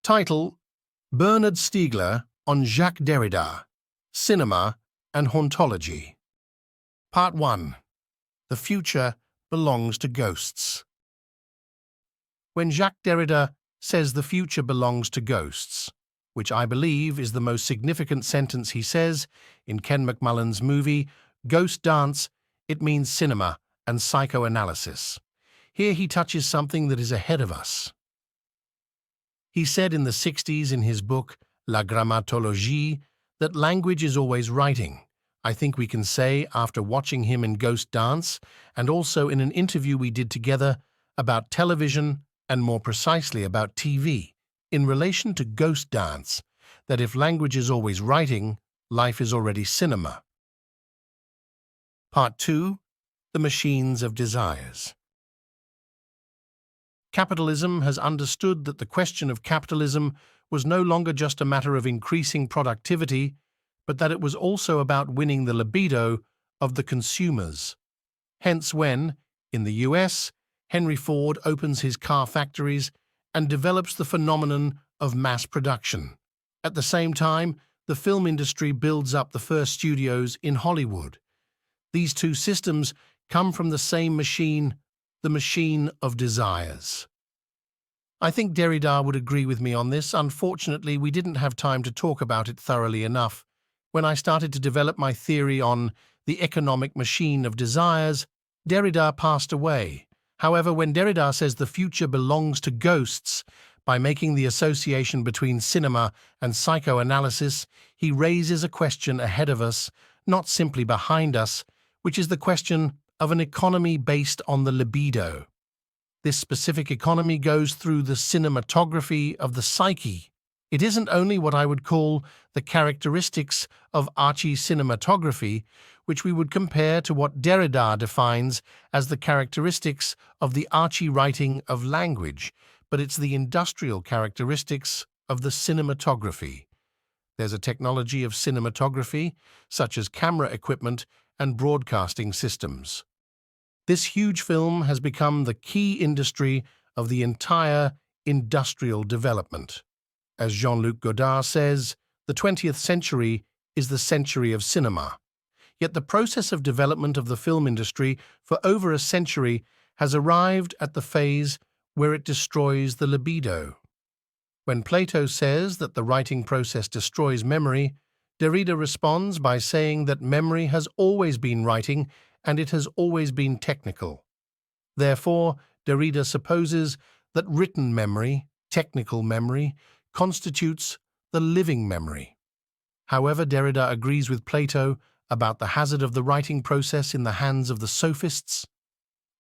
Title: Bernard Stiegler on Jacques Derrida, Cinema and Hauntology. Part 1. The future belongs to ghosts. When Jacques Derrida says the future belongs to ghosts, which I believe is the most significant sentence he says in Ken McMullen's movie Ghost Dance, it means cinema and psychoanalysis. Here he touches something that is ahead of us. He said in the 60s in his book La Hauntology that language is always writing. I think we can say, after watching him in Ghost Dance and also in an interview we did together about television and more precisely about TV, in relation to Ghost Dance, that if language is always writing, life is already cinema. Part 2. The Machines of Desires. Capitalism has understood that the question of capitalism was no longer just a matter of increasing productivity, but that it was also about winning the libido of the consumers. Hence when, in the US, Henry Ford opens his car factories and develops the phenomenon of mass production. At the same time, the film industry builds up the first studios in Hollywood. These two systems come from the same machine, the machine of desires. I think Derrida would agree with me on this. Unfortunately, we didn't have time to talk about it thoroughly enough. When I started to develop my theory on the economic machine of desires, Derrida passed away. However, when Derrida says the future belongs to ghosts, by making the association between cinema and psychoanalysis, he raises a question ahead of us, not simply behind us, which is the question of an economy based on the libido. This specific economy goes through the cinematography of the psyche. It isn't only what I would call the characteristics of archi-cinematography, which we would compare to what Derrida defines as the characteristics of the archi-writing of language, but it's the industrial characteristics of the cinematography. There's a technology of cinematography, such as camera equipment and broadcasting systems. This huge film has become the key industry of the entire industrial development. As Jean-Luc Godard says, the 20th century is the century of cinema. Yet the process of development of the film industry for over a century has arrived at the phase where it destroys the libido. When Plato says that the writing process destroys memory, Derrida responds by saying that memory has always been writing and it has always been technical. Therefore, Derrida supposes that written memory, technical memory, constitutes the living memory. However, Derrida agrees with Plato about the hazard of the writing process in the hands of the sophists.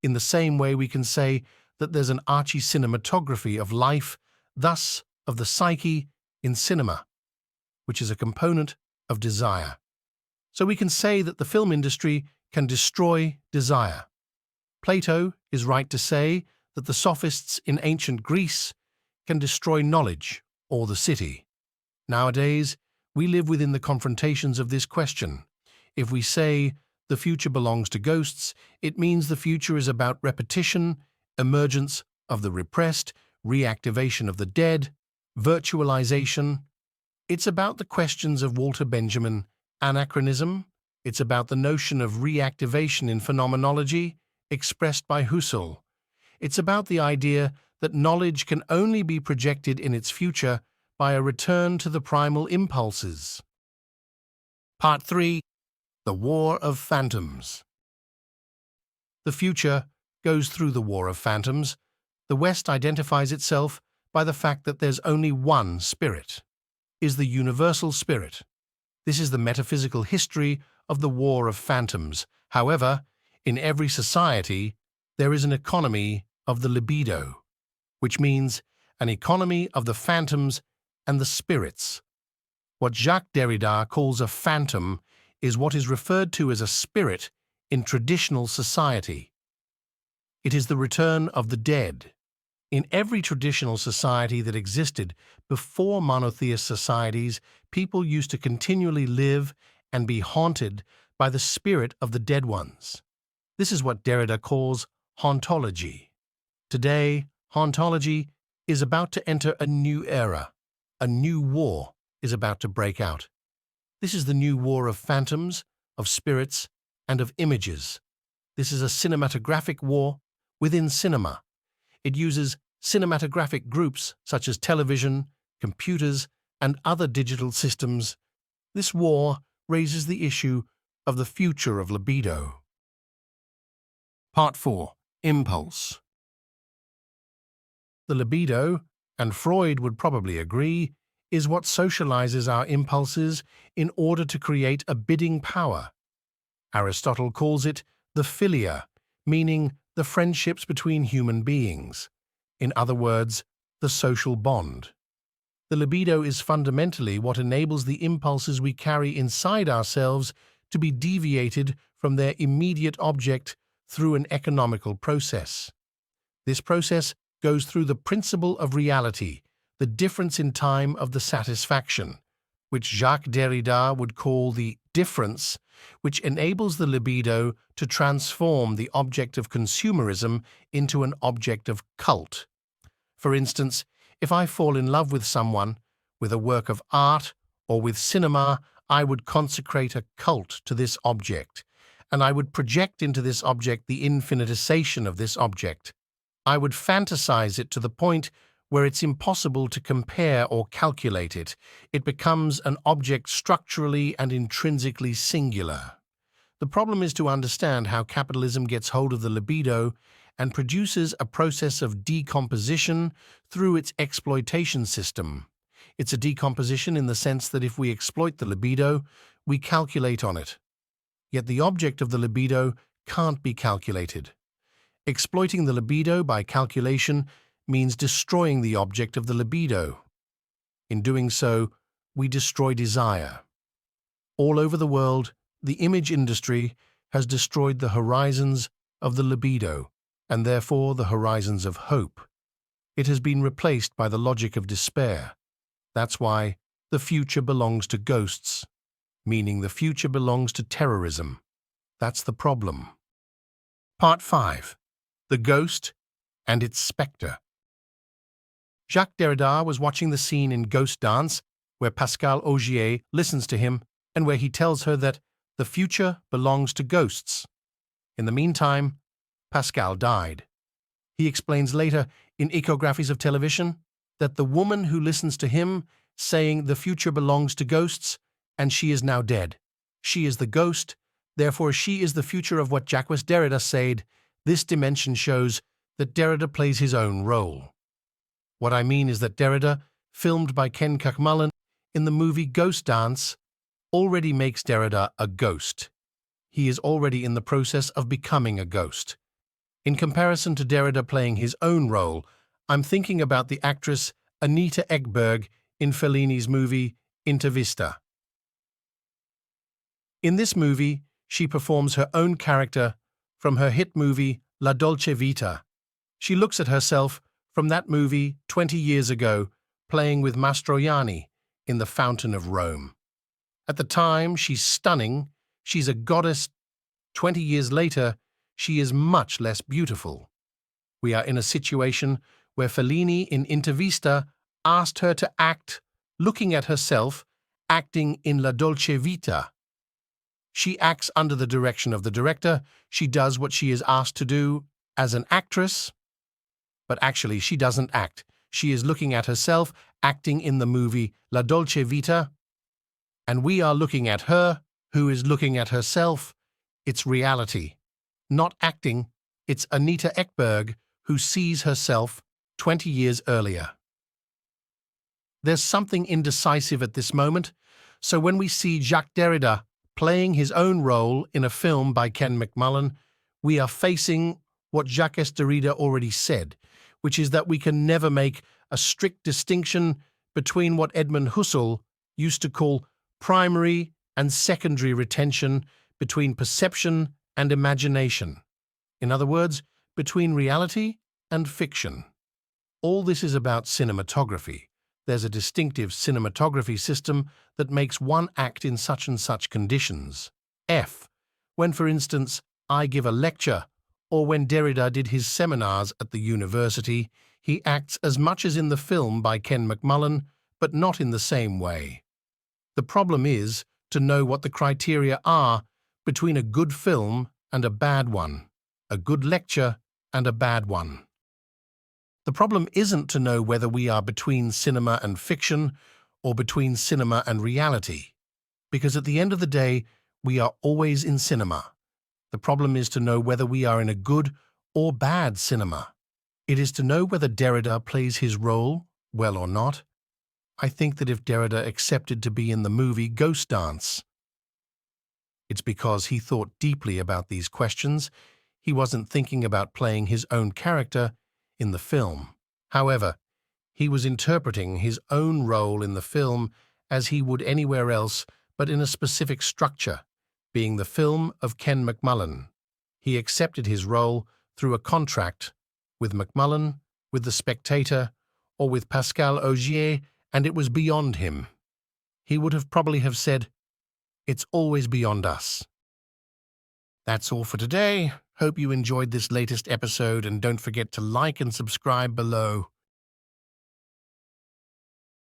In the same way, we can say that there's an archi-cinematography of life, thus of the psyche, in cinema, which is a component of desire. So we can say that the film industry can destroy desire. Plato is right to say that the sophists in ancient Greece can destroy knowledge or the city. Nowadays, we live within the confrontations of this question. If we say the future belongs to ghosts, it means the future is about repetition, emergence of the repressed, reactivation of the dead, virtualization. It's about the questions of Walter Benjamin, anachronism. It's about the notion of reactivation in phenomenology, expressed by Husserl. It's about the idea that knowledge can only be projected in its future by a return to the primal impulses. Part 3. The War of Phantoms. The future goes through the War of Phantoms. The West identifies itself by the fact that there's only one spirit, is the universal spirit. This is the metaphysical history of the War of Phantoms. However, in every society, there is an economy of the libido, which means an economy of the phantoms and the spirits. What Jacques Derrida calls a phantom is what is referred to as a spirit in traditional society. It is the return of the dead. In every traditional society that existed before monotheist societies, people used to continually live and be haunted by the spirit of the dead ones. This is what Derrida calls hauntology. Today, hauntology is about to enter a new era. A new war is about to break out. This is the new war of phantoms, of spirits, and of images. This is a cinematographic war within cinema. It uses cinematographic groups such as television, computers, and other digital systems. This war raises the issue of the future of libido. Part 4. Impulse. The libido, and Freud would probably agree, is what socializes our impulses in order to create a bidding power. Aristotle calls it the philia, meaning the friendships between human beings. In other words, the social bond. The libido is fundamentally what enables the impulses we carry inside ourselves to be deviated from their immediate object through an economical process. This process goes through the principle of reality, the difference in time of the satisfaction, which Jacques Derrida would call the difference, which enables the libido to transform the object of consumerism into an object of cult. For instance, if I fall in love with someone, with a work of art, or with cinema, I would consecrate a cult to this object, and I would project into this object the infinitization of this object. I would fantasize it to the point where it's impossible to compare or calculate it. It becomes an object structurally and intrinsically singular. The problem is to understand how capitalism gets hold of the libido and produces a process of decomposition through its exploitation system. It's a decomposition in the sense that if we exploit the libido, we calculate on it. Yet the object of the libido can't be calculated. Exploiting the libido by calculation means destroying the object of the libido. In doing so, we destroy desire. All over the world, the image industry has destroyed the horizons of the libido, and therefore the horizons of hope. It has been replaced by the logic of despair. That's why the future belongs to ghosts, meaning the future belongs to terrorism. That's the problem. Part 5. The Ghost and its Spectre. Jacques Derrida was watching the scene in Ghost Dance where Pascal Augier listens to him and where he tells her that the future belongs to ghosts. In the meantime, Pascal died. He explains later in Ecographies of Television that the woman who listens to him saying the future belongs to ghosts and she is now dead. She is the ghost, therefore she is the future of what Jacques Derrida said. This dimension shows that Derrida plays his own role. What I mean is that Derrida, filmed by Ken McMullen in the movie Ghost Dance, already makes Derrida a ghost. He is already in the process of becoming a ghost. In comparison to Derrida playing his own role, I'm thinking about the actress Anita Ekberg in Fellini's movie Intervista. In this movie, she performs her own character from her hit movie La Dolce Vita. She looks at herself from that movie 20 years ago, playing with Mastroianni in The Fountain of Rome. At the time, she's stunning. She's a goddess. 20 years later, she is much less beautiful. We are in a situation where Fellini in Intervista asked her to act, looking at herself, acting in La Dolce Vita. She acts under the direction of the director. She does what she is asked to do as an actress, but actually she doesn't act. She is looking at herself, acting in the movie La Dolce Vita, and we are looking at her, who is looking at herself. It's reality, not acting. It's Anita Ekberg who sees herself 20 years earlier. There's something indecisive at this moment, so when we see Jacques Derrida playing his own role in a film by Ken McMullen, we are facing what Jacques Derrida already said, which is that we can never make a strict distinction between what Edmund Husserl used to call primary and secondary retention, between perception and imagination. In other words, between reality and fiction. All this is about cinematography. There's a distinctive cinematography system that makes one act in such and such conditions. When, for instance, I give a lecture, or when Derrida did his seminars at the university, he acts as much as in the film by Ken McMullen, but not in the same way. The problem is to know what the criteria are between a good film and a bad one, a good lecture and a bad one. The problem isn't to know whether we are between cinema and fiction or between cinema and reality, because at the end of the day, we are always in cinema. The problem is to know whether we are in a good or bad cinema. It is to know whether Derrida plays his role well or not. I think that if Derrida accepted to be in the movie Ghost Dance, it's because he thought deeply about these questions. He wasn't thinking about playing his own character in the film. However, he was interpreting his own role in the film as he would anywhere else, but in a specific structure, being the film of Ken McMullen. He accepted his role through a contract with McMullen, with the spectator, or with Pascal Augier, and it was beyond him. He would have probably have said, "It's always beyond us." That's all for today. Hope you enjoyed this latest episode, and don't forget to like and subscribe below.